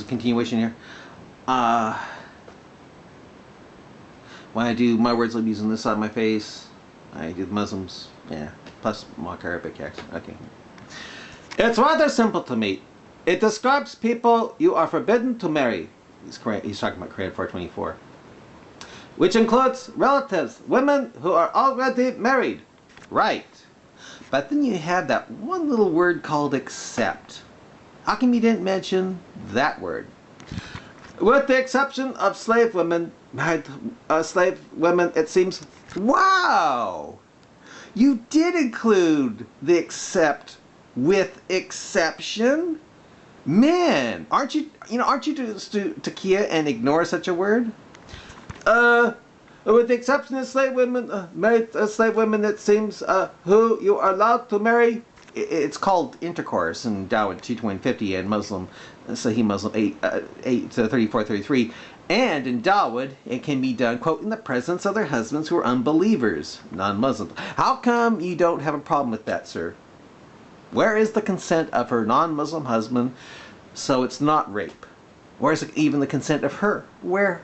is a continuation here. When I do my words, I'm using this side of my face. I do the Muslims, yeah, plus mock Arabic accent. Okay. It's rather simple to me. It describes people you are forbidden to marry. He's talking about Quran 424. Which includes relatives, women who are already married. Right. But then you have that one little word called except. How come you didn't mention that word? With the exception of slave women, it seems, wow! You did include the except with exception? Man, aren't you to Kia and ignore such a word? With the exception of slave women, married slave women, it seems, who you are allowed to marry. It's called intercourse in Dawud 2:2050 and Muslim, Sahih Muslim 8:34-33. And in Dawud, it can be done, quote, in the presence of their husbands who are unbelievers, non-Muslims. How come you don't have a problem with that, sir? Where is the consent of her non-Muslim husband so it's not rape? Where is even the consent of her? Where?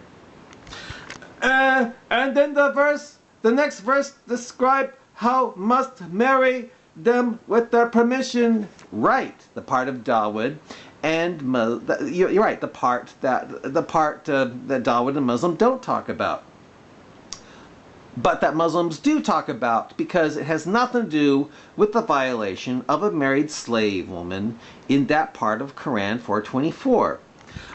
And then the next verse describe how must marry them with their permission. Right, the part of Dawud, and you're right, the part that Dawud and Muslim don't talk about, but that Muslims do talk about, because it has nothing to do with the violation of a married slave woman in that part of Quran 424.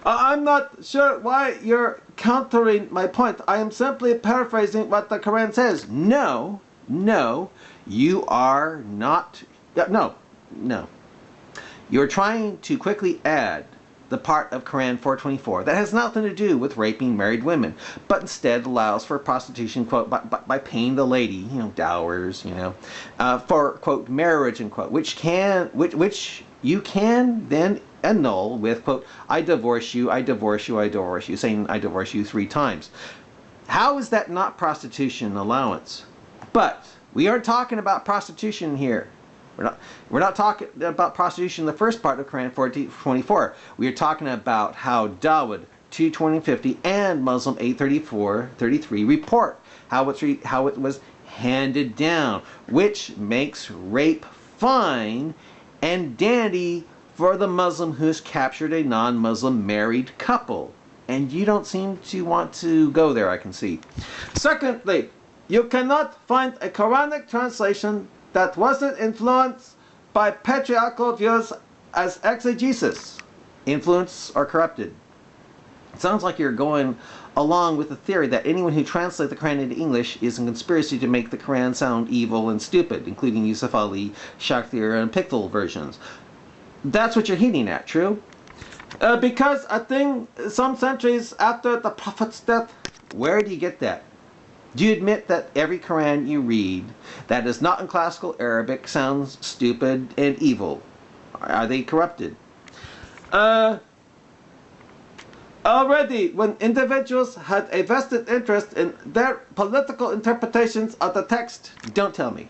I'm not sure why you're countering my point. I am simply paraphrasing what the Quran says. No, you are not. No. You're trying to quickly add the part of Quran 424 that has nothing to do with raping married women, but instead allows for prostitution, quote, by paying the lady, dowers, for, quote, marriage, and quote, which you can then annul with, quote, I divorce you, saying I divorce you 3 times. How is that not prostitution allowance? But we aren't talking about prostitution here. We're not talking about prostitution in the first part of Quran 424. We are talking about how Dawud 2:20-50 and Muslim 8:34-33 report how it was handed down, which makes rape fine and dandy for the Muslim who's captured a non-Muslim married couple. And you don't seem to want to go there, I can see. Secondly, you cannot find a Quranic translation that wasn't influenced by patriarchal views as exegesis, influenced or corrupted. It sounds like you're going along with the theory that anyone who translates the Quran into English is in conspiracy to make the Quran sound evil and stupid, including Yusuf Ali, Shaktir, and Pickle versions. That's what you're hinting at, true? Because I think some centuries after the Prophet's death, where do you get that? Do you admit that every Quran you read that is not in classical Arabic sounds stupid and evil? Are they corrupted? Already, when individuals had a vested interest in their political interpretations of the text, don't tell me,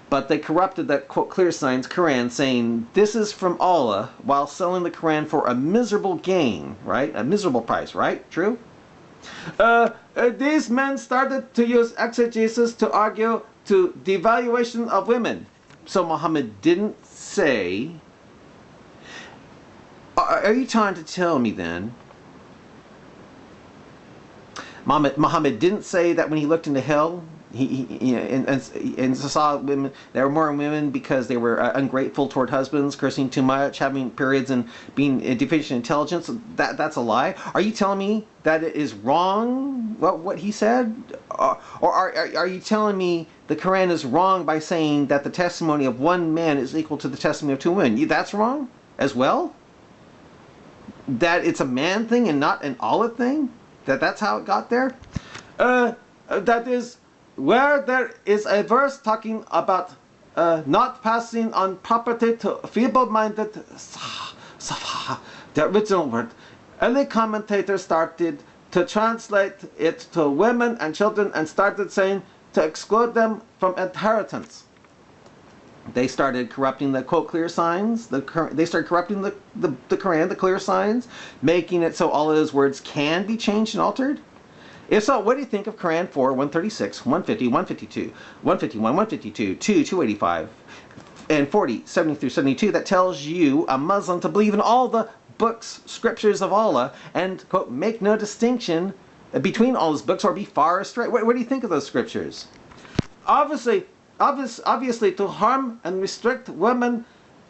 but they corrupted that, quote, clear signs Quran, saying this is from Allah, while selling the Quran for a miserable gain, right? A miserable price, right? True? These men started to use exegesis to argue to devaluation of women. So Muhammad didn't say... Are you trying to tell me then Muhammad didn't say that when he looked into hell, and saw women, there were more women because they were ungrateful toward husbands, cursing too much, having periods, and being deficient in intelligence? That's a lie. Are you telling me that it is wrong what he said, or are you telling me the Quran is wrong by saying that the testimony of one man is equal to the testimony of 2 women? That's wrong as well. That it's a man thing and not an Allah thing. That's how it got there. That is where there is a verse talking about not passing on property to feeble-minded, the original word. Early commentators started to translate it to women and children and started saying to exclude them from inheritance. They started corrupting the quote clear signs. They started corrupting the Quran, the clear signs, making it so all of those words can be changed and altered. If so, what do you think of Quran 4, 136, 150, 152, 151, 152, 2, 285, and 40, 70 through 72 that tells you, a Muslim, to believe in all the books, scriptures of Allah, and, quote, make no distinction between all his books or be far astray? What do you think of those scriptures? Obviously, to harm and restrict women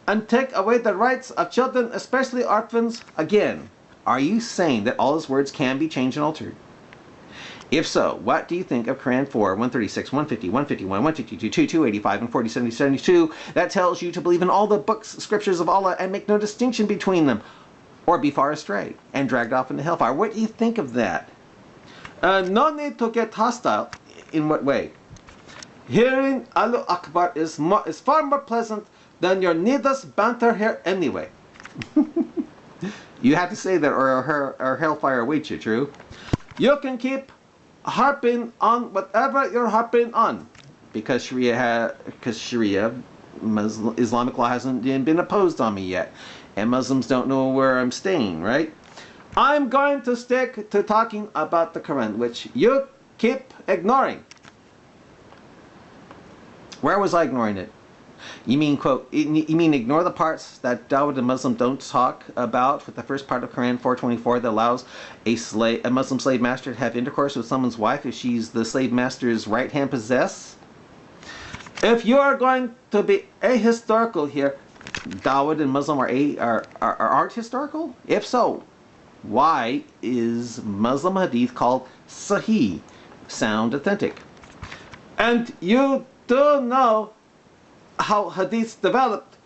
and take away the rights of children, especially orphans. Again, are you saying that all his words can be changed and altered? If so, what do you think of Quran 4, 136, 150, 151, 152, 2, 285, and 40, 70, 72 that tells you to believe in all the books, scriptures of Allah and make no distinction between them or be far astray and dragged off into hellfire? What do you think of that? No need to get hostile. In what way? Hearing Allahu Akbar is far more pleasant than your needless banter here anyway. You have to say that or hellfire awaits you, true? You can keep harping on whatever you're harping on, because Sharia Islamic law hasn't been imposed on me yet, and Muslims don't know where I'm staying, right? I'm going to stick to talking about the Quran, which you keep ignoring. Where was I ignoring it? You mean, quote, you mean ignore the parts that Dawood and Muslim don't talk about with the first part of Quran 424 that allows a Muslim slave master to have intercourse with someone's wife if she's the slave master's right-hand possess? If you are going to be ahistorical here, Dawood and Muslim aren't historical? If so, why is Muslim hadith called Sahih, sound authentic? And you do know how hadiths developed,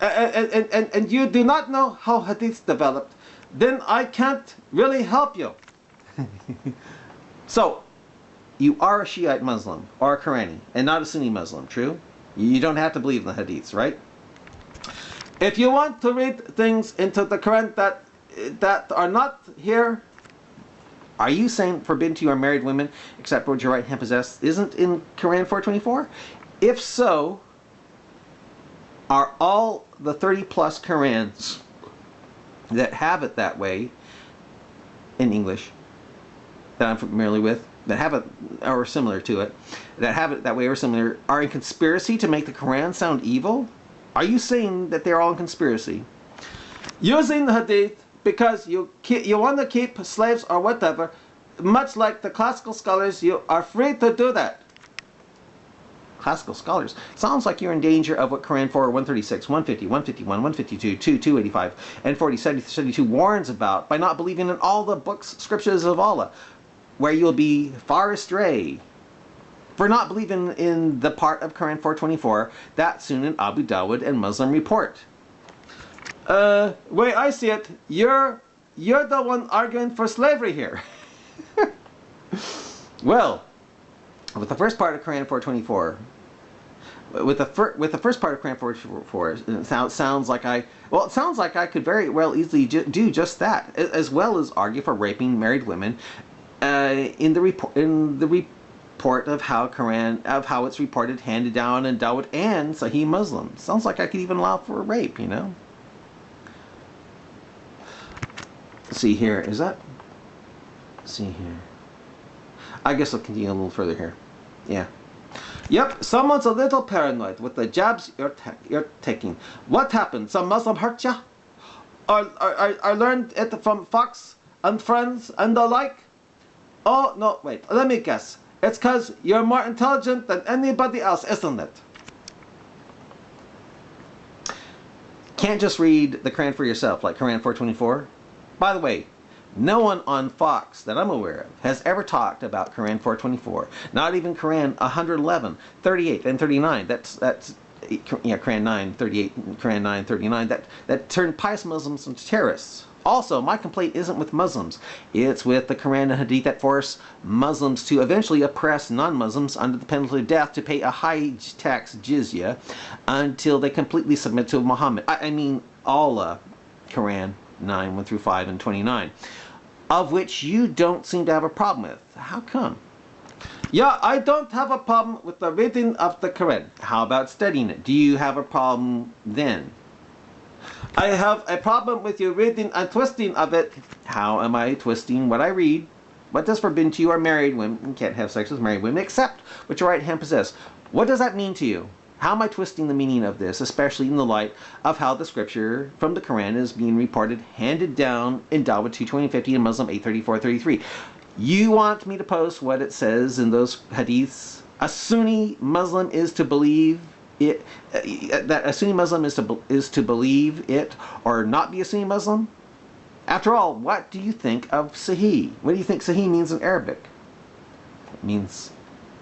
and you do not know how hadiths developed, then I can't really help you. So, you are a Shiite Muslim or a Qurani and not a Sunni Muslim, true? You don't have to believe in the hadiths, right? If you want to read things into the Quran that are not here, are you saying forbidden to your married women except for what your right hand possess isn't in Quran 424? If so, are all the 30 plus Qurans that have it that way in English that I'm familiar with, that have it or similar to it, that have it that way or similar, are in conspiracy to make the Quran sound evil? Are you saying that they're all in conspiracy? Using the hadith because you want to keep slaves or whatever, much like the classical scholars, you are free to do that. Classical scholars. Sounds like you're in danger of what Quran 4, 136, 150, 151, 152, 2, 285, and 40, 70, 72 warns about by not believing in all the books, scriptures of Allah, where you'll be far astray. For not believing in the part of Quran 424 that Sunan Abu Dawud and Muslim report. Way I see it, you're the one arguing for slavery here. Well, with the first part of Quran 424, with the first part of Quran 424, it sounds like I could very well easily do just that, as well as argue for raping married women in the report of how it's reported, handed down in Dawud and Sahih Muslim. Sounds like I could even allow for rape, you know. See here, is that? See here. I guess I'll continue a little further here. Yeah. Yep, someone's a little paranoid with the jabs you're taking. What happened? Some Muslim hurt ya? Or learned it from Fox and friends and the like? Oh, no, wait, let me guess. It's because you're more intelligent than anybody else, isn't it? Can't just read the Quran for yourself, like Quran 424. By the way, no one on Fox that I'm aware of has ever talked about Quran 424. Not even Quran 111, 38, and 39. That's Quran 9, 38, and Quran 9, 39. That turned pious Muslims into terrorists. Also, my complaint isn't with Muslims. It's with the Quran and Hadith that force Muslims to eventually oppress non-Muslims under the penalty of death to pay a high tax jizya until they completely submit to Muhammad. I mean Allah, Quran 9, 1 through 5, and 29, of which you don't seem to have a problem with. How come? Yeah, I don't have a problem with the reading of the Quran. How about studying it? Do you have a problem then? I have a problem with you reading and twisting of it. How am I twisting what I read? What does forbidden to you are married women? You can't have sex with married women except what your right hand possess. What does that mean to you? How am I twisting the meaning of this, especially in the light of how the scripture from the Quran is being reported, handed down in Dawah 22050 and Muslim 83433? You want me to post what it says in those hadiths? A Sunni Muslim is to believe it, that a Sunni Muslim is to believe it or not be a Sunni Muslim? After all, what do you think of Sahih? What do you think Sahih means in Arabic? It means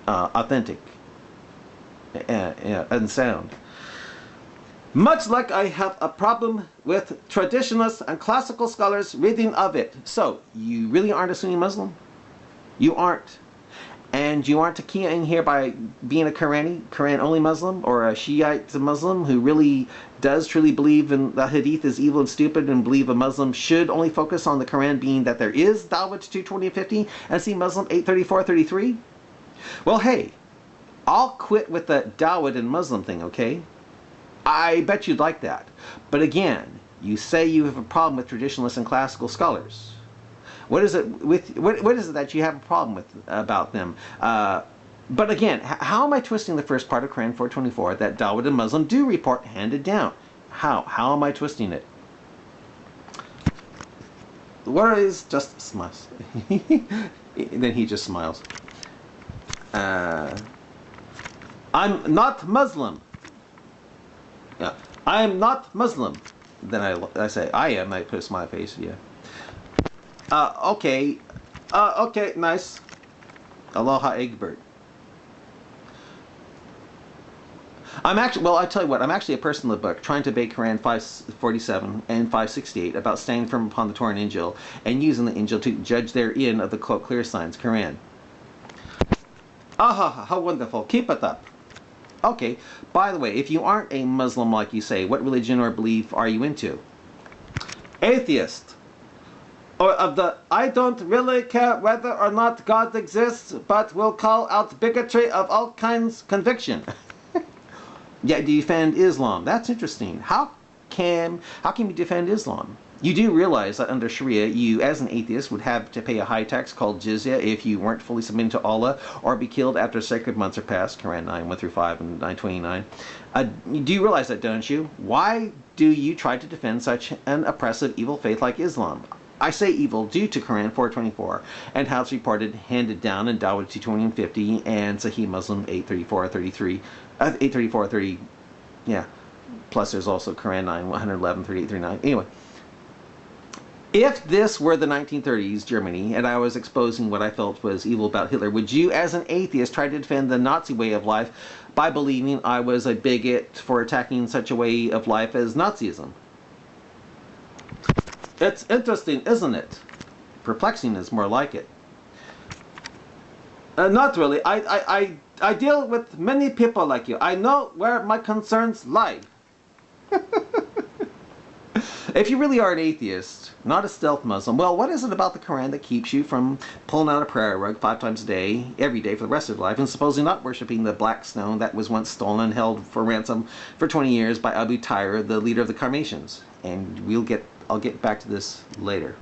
authentic and sound. Much like I have a problem with traditionalists and classical scholars reading of it. So, you really aren't a Sunni Muslim? You aren't. And you aren't keying here by being a Quran-only Muslim, or a Shiite Muslim who really does truly believe in the Hadith is evil and stupid, and believe a Muslim should only focus on the Quran, being that there is Dawah 22050 and see Muslim 83433? Well, hey, I'll quit with the Dawah and Muslim thing, okay? I bet you'd like that. But again, you say you have a problem with traditionalists and classical scholars. What is it that you have a problem with about them? But again, how am I twisting the first part of Quran 424 that Dawud and Muslim do report handed down? How? How am I twisting it? What is just smiles? Then he just smiles. I'm not Muslim. Yeah, I am not Muslim. Then I say I am. I put a smiley face. Yeah. Okay. Okay, nice. Aloha Egbert. I'm actually, well, I tell you what, I'm actually a person in the book trying to debate Quran 547 and 568 about staying firm upon the Torah and Injil and using the Injil to judge therein of the quote clear signs, Quran. Ah, how wonderful. Keep it up. Okay, by the way, if you aren't a Muslim like you say, what religion or belief are you into? Atheist. Or of the, I don't really care whether or not God exists, but will call out bigotry of all kinds conviction. Yet do you defend Islam? That's interesting. How can you defend Islam? You do realize that under Sharia, you as an atheist would have to pay a high tax called jizya if you weren't fully submitting to Allah, or be killed after sacred months are passed, Quran 9, 1 through 5 and 929. You do realize that, don't you? Why do you try to defend such an oppressive evil faith like Islam? I say evil due to Quran 424 and how it's reported handed down in Dawah 22050 and Sahih Muslim 83433, 83430, yeah. Plus there's also Quran 9, 111, 3839. Anyway, if this were the 1930s Germany and I was exposing what I felt was evil about Hitler, would you as an atheist try to defend the Nazi way of life by believing I was a bigot for attacking such a way of life as Nazism? It's interesting, isn't it? Perplexing is more like it. Not really. I deal with many people like you. I know where my concerns lie. If you really are an atheist, not a stealth Muslim, well, what is it about the Quran that keeps you from pulling out a prayer rug 5 times a day, every day for the rest of your life, and supposedly not worshipping the black stone that was once stolen and held for ransom for 20 years by Abu Tyr, the leader of the Carmatians? And I'll get back to this later.